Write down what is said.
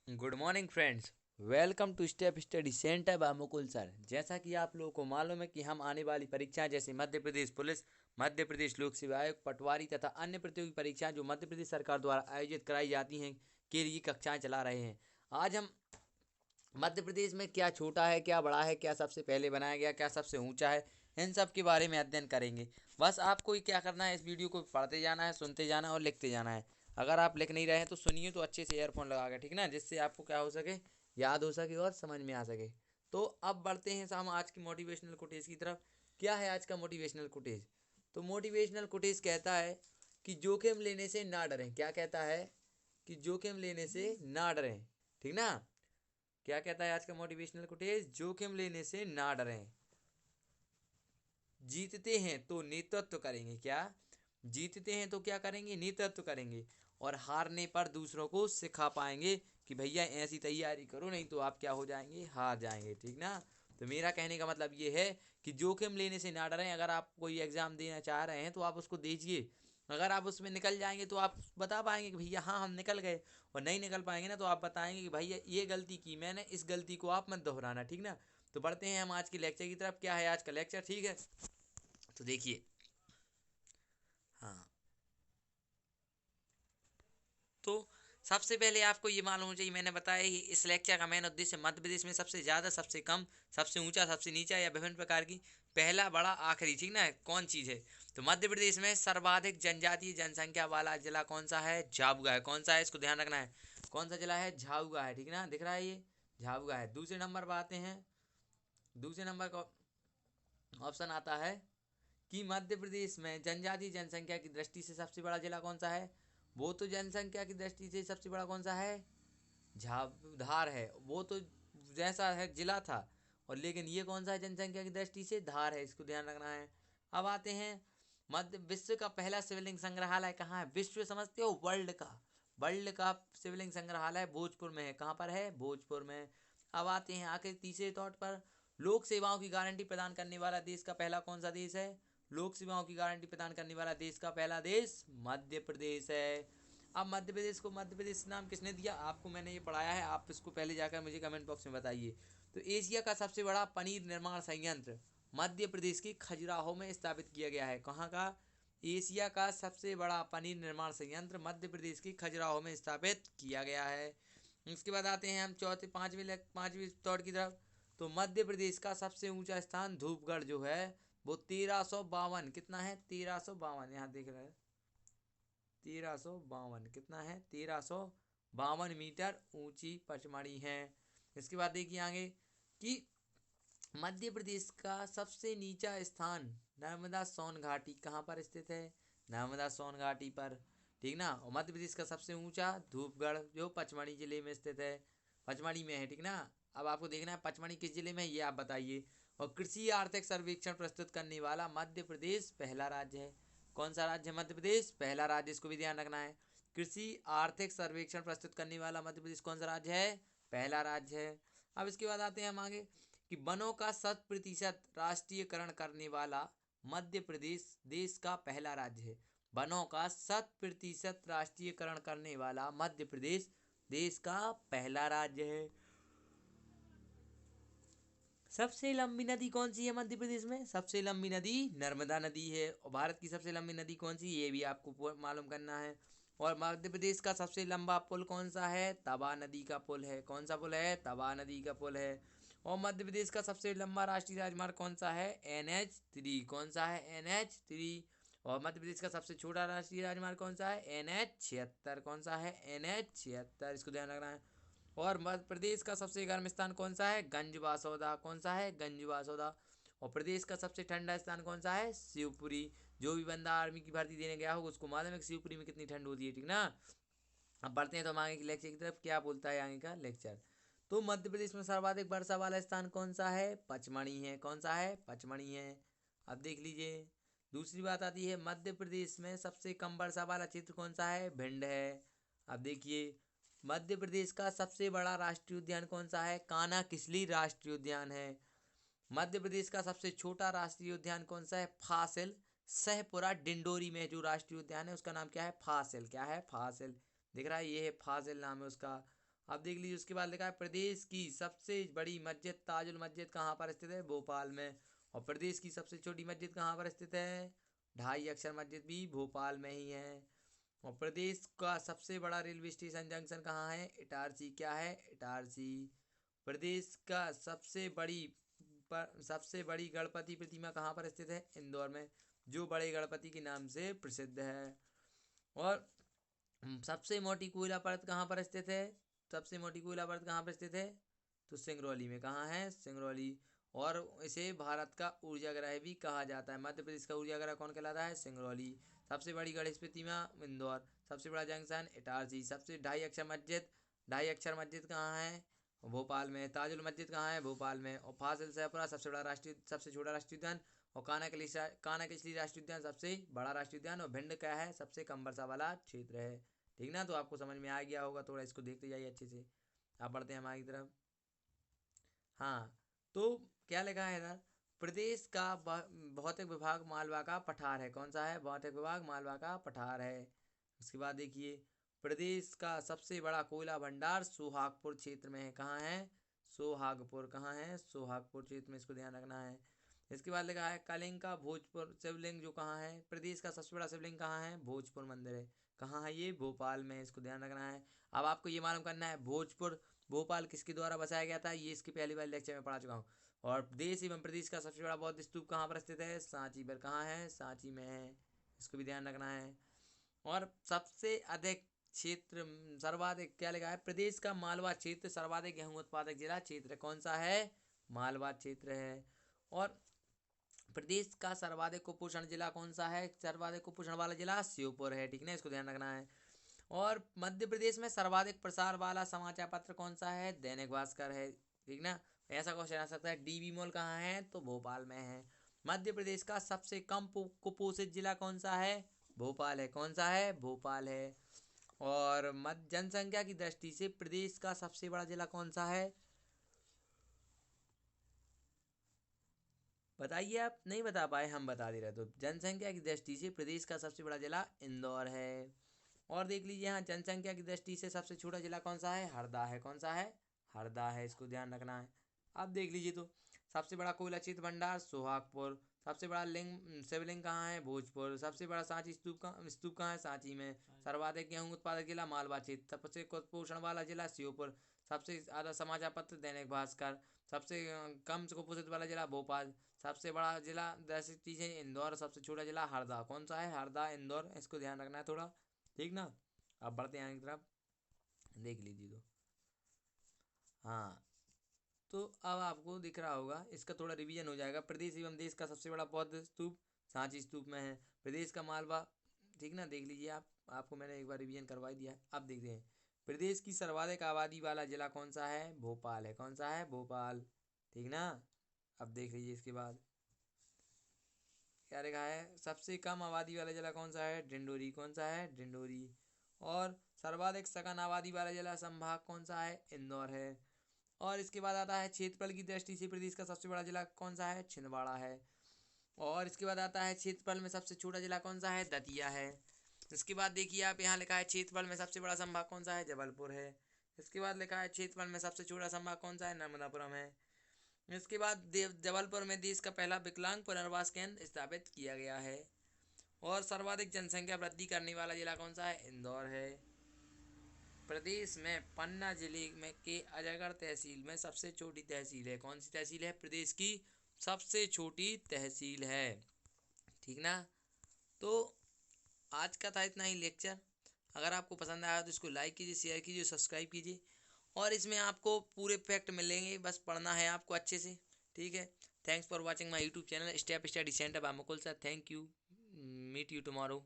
Good morning friends. Welcome to step study centre by Mukul sir. जैसा कि आप लोगों को मालूम है कि हम आने वाली परीक्षाएं जैसे मध्य प्रदेश पुलिस, मध्य प्रदेश लोक सेवा आयोग, पटवारी तथा अन्य प्रतियोगी परीक्षाएं जो मध्य प्रदेश सरकार द्वारा आयोजित कराई जाती हैं के लिए कक्षाएं चला रहे हैं। आज हम मध्य प्रदेश में क्या छोटा है, क्या बड़ा है, क्या सबसे पहले बनाया गया, क्या सबसे ऊंचा है, इन सब के बारे में अध्ययन करेंगे। बस आपको ही क्या करना है, इस वीडियो को पढ़ते जाना है, सुनते जाना है और लिखते जाना है। अगर आप लिख नहीं रहे हैं तो सुनिए तो अच्छे से ईयरफोन लगा के, ठीक ना, जिससे आपको क्या हो सके, याद हो सके और समझ में आ सके। तो अब बढ़ते हैं हम आज की मोटिवेशनल कोटेज की तरफ। क्या है आज का मोटिवेशनल कोटेज? तो मोटिवेशनल कोटेज कहता है कि जोखिम लेने से ना डरें। क्या कहता है? कि जोखिम लेने से ना डरें। ठीक ना? क्या कहता है आज का मोटिवेशनल कोटेज? जोखिम लेने से ना डरें। जीतते हैं तो नेतृत्व करेंगे। क्या? जीतते हैं तो क्या करेंगे? नेतृत्व करेंगे। और हारने पर दूसरों को सिखा पाएंगे कि भैया ऐसी तैयारी करो, नहीं तो आप क्या हो जाएंगे? हार जाएंगे। ठीक ना? तो मेरा कहने का मतलब ये है कि जोखिम लेने से ना डरें। अगर आप कोई एग्जाम देना चाह रहे हैं तो आप उसको दीजिए। अगर आप उसमें निकल जाएंगे तो आप बता पाएंगे कि भैया हाँ हम निकल गए। और नहीं निकल पाएंगे ना तो आप बताएंगे कि भैया ये गलती की मैंने, इस गलती को आप मत दोहराना। ठीक ना? तो बढ़ते हैं हम आज के लेक्चर की तरफ। क्या है आज का लेक्चर? ठीक है, तो देखिए। हाँ, तो सबसे पहले आपको ये मालूम होना चाहिए, मैंने बताया ही इस लेक्चर का मेन उद्देश्य मध्य प्रदेश में सबसे ज़्यादा, सबसे कम, सबसे ऊंचा, सबसे नीचा या विभिन्न प्रकार की पहला, बड़ा, आखिरी, ठीक ना, कौन चीज़ है। तो मध्य प्रदेश में सर्वाधिक जनजातीय जनसंख्या वाला जिला कौन सा है? झाबुआ है। कौन सा है? इसको ध्यान रखना है। कौन सा जिला है? झाबुआ है। ठीक ना? दिख रहा है ये? झाबुआ है। दूसरे नंबर पर आते हैं। दूसरे नंबर का ऑप्शन आता है कि मध्य प्रदेश में जनजातीय जनसंख्या की दृष्टि से सबसे बड़ा जिला कौन सा है? वो तो जनसंख्या की दृष्टि से सबसे बड़ा कौन सा है? धार है। वो तो जैसा है जिला था, और लेकिन ये कौन सा है जनसंख्या की दृष्टि से? धार है। इसको ध्यान रखना है। अब आते हैं मध्य विश्व का पहला शिवलिंग संग्रहालय कहाँ है? विश्व समझते हो? वर्ल्ड का। वर्ल्ड का शिवलिंग संग्रहालय भोजपुर में है। कहाँ पर है? भोजपुर में। अब आते हैं आखिर तीसरे तौर पर, लोक सेवाओं की गारंटी प्रदान करने वाला देश का पहला कौन सा देश है? लोक सेवाओं की गारंटी प्रदान करने वाला देश का पहला देश मध्य प्रदेश है। अब मध्य प्रदेश को मध्य प्रदेश नाम किसने दिया? आपको मैंने ये पढ़ाया है, आप इसको पहले जाकर मुझे कमेंट बॉक्स में बताइए। तो एशिया का सबसे बड़ा पनीर निर्माण संयंत्र मध्य प्रदेश की खजुराहो में स्थापित किया गया है। कहाँ का? एशिया का सबसे बड़ा पनीर निर्माण संयंत्र मध्य प्रदेश की खजुराहो में स्थापित किया गया है। इसके बाद आते हैं हम चौथे पांचवी तौर की तरफ। तो मध्य प्रदेश का सबसे ऊंचा स्थान धूपगढ़ जो है वो 1352, कितना है? 1352, यहाँ देख रहे हैं, 1352 कितना है? 1352 मीटर ऊंची पचमढ़ी है। इसके बाद देखिए आगे कि मध्य प्रदेश का सबसे नीचा स्थान नर्मदा सोन घाटी कहाँ पर स्थित है? नर्मदा सोन घाटी पर। ठीक ना? और मध्य प्रदेश का सबसे ऊंचा धूपगढ़ जो पचमढ़ी जिले में स्थित है, पचमढ़ी में है। ठीक ना? अब आपको देखना है पचमढ़ी किस जिले में है, ये आप बताइए। और कृषि आर्थिक सर्वेक्षण प्रस्तुत करने वाला मध्य प्रदेश पहला राज्य है। कौन सा राज्य है? मध्य प्रदेश पहला राज्य। इसको भी ध्यान रखना है। कृषि आर्थिक सर्वेक्षण प्रस्तुत करने वाला मध्य प्रदेश कौन सा राज्य है? पहला राज्य है। अब इसके बाद आते हैं हम आगे कि वनों का 100% राष्ट्रीयकरण करने वाला मध्य प्रदेश देश का पहला राज्य है। वनों का 100% राष्ट्रीयकरण करने वाला मध्य प्रदेश देश का पहला राज्य है। सबसे लंबी नदी कौन सी है मध्य प्रदेश में? सबसे लंबी नदी नर्मदा नदी है। और भारत की सबसे लंबी नदी कौन सी, ये भी आपको मालूम करना है। और मध्य प्रदेश का सबसे लंबा पुल कौन सा है? तवा नदी का पुल है। कौन सा पुल है? तवा नदी का पुल है। और मध्य प्रदेश का सबसे लंबा राष्ट्रीय राजमार्ग कौन सा है? NH 3। कौन सा है? NH 3। और मध्य प्रदेश का सबसे छोटा राष्ट्रीय राजमार्ग कौन सा है? NH 76। कौन सा है? NH 76। इसको ध्यान रखना है। और मध्य प्रदेश का सबसे गर्म स्थान कौन सा है? गंजबासौदा। कौन सा है? गंजबासौदा। और प्रदेश का सबसे ठंडा स्थान कौन सा है? शिवपुरी। जो भी बंदा आर्मी की भर्ती देने गया होगा उसको मालूम है कि शिवपुरी में कितनी ठंड होती है। ठीक ना? अब बढ़ते हैं तो हम आगे के लेक्चर की तरफ। क्या बोलता है आगे का लेक्चर? तो मध्य प्रदेश में सर्वाधिक वर्षा वाला स्थान कौन सा है? पचमढ़ी है। कौन सा है? पचमढ़ी है। अब देख लीजिए। दूसरी बात आती है मध्य प्रदेश में सबसे कम वर्षा वाला क्षेत्र कौन सा है? भिंड है। अब देखिए मध्य प्रदेश का सबसे बड़ा राष्ट्रीय उद्यान कौन सा है? कान्हा किसली राष्ट्रीय उद्यान है। मध्य प्रदेश का सबसे छोटा राष्ट्रीय उद्यान कौन सा है? फासिल। सहपुरा डिंडोरी में जो राष्ट्रीय उद्यान है उसका नाम क्या है? फासिल। क्या है? फासिल। दिख रहा है? ये है फासिल नाम है उसका। अब देख लीजिए उसके बाद लिखा है प्रदेश की सबसे बड़ी मस्जिद ताजुल मस्जिद कहाँ पर स्थित है? भोपाल में। और प्रदेश की सबसे छोटी मस्जिद कहाँ पर स्थित है? ढाई अक्षर मस्जिद भी भोपाल में ही है। और प्रदेश का सबसे बड़ा रेलवे स्टेशन जंक्शन कहाँ है? इटारसी। क्या है? इटारसी। प्रदेश का सबसे बड़ी गणपति प्रतिमा कहाँ पर स्थित है? इंदौर में, जो बड़े गणपति के नाम से प्रसिद्ध है। और सबसे मोटी कोयला परत कहाँ पर स्थित है? सबसे मोटी कोयला परत कहाँ पर स्थित है? तो सिंगरौली में। कहाँ है? सिंगरौली। और इसे भारत का ऊर्जा ग्रह भी कहा जाता है। मध्य प्रदेश का ऊर्जा ग्रह कौन कहलाता है? सिंगरौली। सबसे बड़ी गणेश प्रतिमा इंदौर। सबसे बड़ा जंक्शन इटारसी। सबसे ढाई अक्षर मस्जिद कहाँ है? भोपाल में। ताजुल मस्जिद कहाँ है? भोपाल में। और फाजिल शाहपुरा सबसे छोटा राष्ट्रीय उद्यान। और कानाकेसरी राष्ट्रीय उद्यान सबसे बड़ा राष्ट्रीय उद्यान। और भिंड क्या है? सबसे कम वर्षा वाला क्षेत्र है। ठीक ना, तो आपको समझ में आ गया होगा। थोड़ा इसको देखते जाइए अच्छे से। आप बढ़ते हैं हमारी तरफ। हाँ, तो क्या लिखा है इधर? प्रदेश का भौतिक विभाग मालवा का पठार है। कौन सा है? भौतिक विभाग मालवा का पठार है। उसके बाद देखिए प्रदेश का सबसे बड़ा कोयला भंडार सोहागपुर क्षेत्र में है। कहाँ है? सोहागपुर। कहाँ है? सोहागपुर क्षेत्र में, इसको ध्यान रखना है। इसके बाद लिखा है कलिंग का भोजपुर शिवलिंग जो कहाँ है? प्रदेश का सबसे बड़ा शिवलिंग कहाँ है? भोजपुर मंदिर है। कहाँ है ये? भोपाल में। इसको ध्यान रखना है। अब आपको ये मालूम करना है भोपाल किसके द्वारा बसाया गया था? ये इसकी पहली बार लेक्चर में पढ़ा चुका हूँ। और देश एवं प्रदेश का सबसे बड़ा बौद्ध स्तूप कहाँ पर स्थित है? सांची पर। कहाँ है? सांची में है। इसको भी ध्यान रखना है। और सबसे अधिक क्षेत्र सर्वाधिक क्या लिखा है? प्रदेश का मालवा क्षेत्र सर्वाधिक गेहूं उत्पादक जिला क्षेत्र कौन सा है? मालवा क्षेत्र है। और प्रदेश का सर्वाधिक कुपोषण जिला कौन सा है? सर्वाधिक कुपोषण वाला जिला श्योपुर है। ठीक ना, इसको ध्यान रखना है। और मध्य प्रदेश में सर्वाधिक प्रसार वाला समाचार पत्र कौन सा है? दैनिक भास्कर है। ठीक ना, ऐसा क्वेश्चन आ सकता है। डीबी मॉल कहाँ है? तो भोपाल में है। मध्य प्रदेश का सबसे कम कुपोषित जिला कौन सा है? भोपाल है। कौन सा है? भोपाल है। और मध्य जनसंख्या की दृष्टि से प्रदेश का सबसे बड़ा जिला कौन सा है? बताइए, आप नहीं बता पाए, हम बता दे रहे। तो जनसंख्या की दृष्टि से प्रदेश का सबसे बड़ा जिला इंदौर है। और देख लीजिए यहाँ जनसंख्या की दृष्टि से सबसे छोटा जिला कौन सा है? हरदा है। कौन सा है? हरदा है। इसको ध्यान रखना है। अब देख लीजिए तो सबसे बड़ा कोयला चित भंडार सोहागपुर। सबसे बड़ा शिवलिंग कहाँ है? भोजपुर। सबसे बड़ा सांची स्तूप कहाँ है? सांची में। सर्वाधिक गेहूं उत्पादक जिला मालवा क्षेत्र। सबसे कुपोषण वाला जिला श्योपुर। सबसे ज्यादा समाचार पत्र दैनिक भास्कर। सबसे कम कुपोषित वाला जिला भोपाल। सबसे बड़ा जिला दस चीजें इंदौर। सबसे छोटा जिला हरदा। कौन सा है? हरदा इंदौर। इसको ध्यान रखना है थोड़ा। ठीक ना, अब बढ़ते हैं आगे की तरफ। देख लीजिए तो हाँ, तो अब आपको दिख रहा होगा, इसका थोड़ा रिवीजन हो जाएगा। प्रदेश एवं देश का सबसे बड़ा बौद्ध स्तूप सांची स्तूप में है। प्रदेश का मालवा। ठीक ना, देख लीजिए आप, आपको मैंने एक बार रिवीजन करवा दिया है। अब देखते हैं प्रदेश की सर्वाधिक आबादी वाला जिला कौन सा है? भोपाल है। कौन सा है? भोपाल। ठीक ना, अब देख लीजिए इसके बाद क्या लिखा है? सबसे कम आबादी वाला जिला कौन सा है? डिंडोरी। कौन सा है? डिंडोरी। और सर्वाधिक सघन आबादी वाला जिला संभाग कौन सा है? इंदौर है। और इसके बाद आता है क्षेत्रफल की दृष्टि से प्रदेश का सबसे बड़ा जिला कौन सा है? छिंदवाड़ा है। और इसके बाद आता है क्षेत्रफल में सबसे छोटा जिला कौन सा है? दतिया है। इसके बाद देखिए आप, यहाँ लिखा है क्षेत्रफल में सबसे बड़ा संभाग कौन सा है? जबलपुर है। इसके बाद लिखा है क्षेत्रफल में सबसे छोटा संभाग कौन सा है? नर्मदापुरम है। इसके बाद जबलपुर में देश का पहला विकलांग पुनर्वास केंद्र स्थापित किया गया है। और सर्वाधिक जनसंख्या वृद्धि करने वाला जिला कौन सा है? इंदौर है। प्रदेश में पन्ना जिले में के अजयगढ़ तहसील में सबसे छोटी तहसील है। कौन सी तहसील है? प्रदेश की सबसे छोटी तहसील है। ठीक ना, तो आज का था इतना ही लेक्चर। अगर आपको पसंद आया तो इसको लाइक कीजिए, शेयर कीजिए, सब्सक्राइब कीजिए। और इसमें आपको पूरे फैक्ट मिलेंगे, बस पढ़ना है आपको अच्छे से। ठीक है, thanks for watching my YouTube channel step study centre by Mukul sir. Thank you, meet you tomorrow.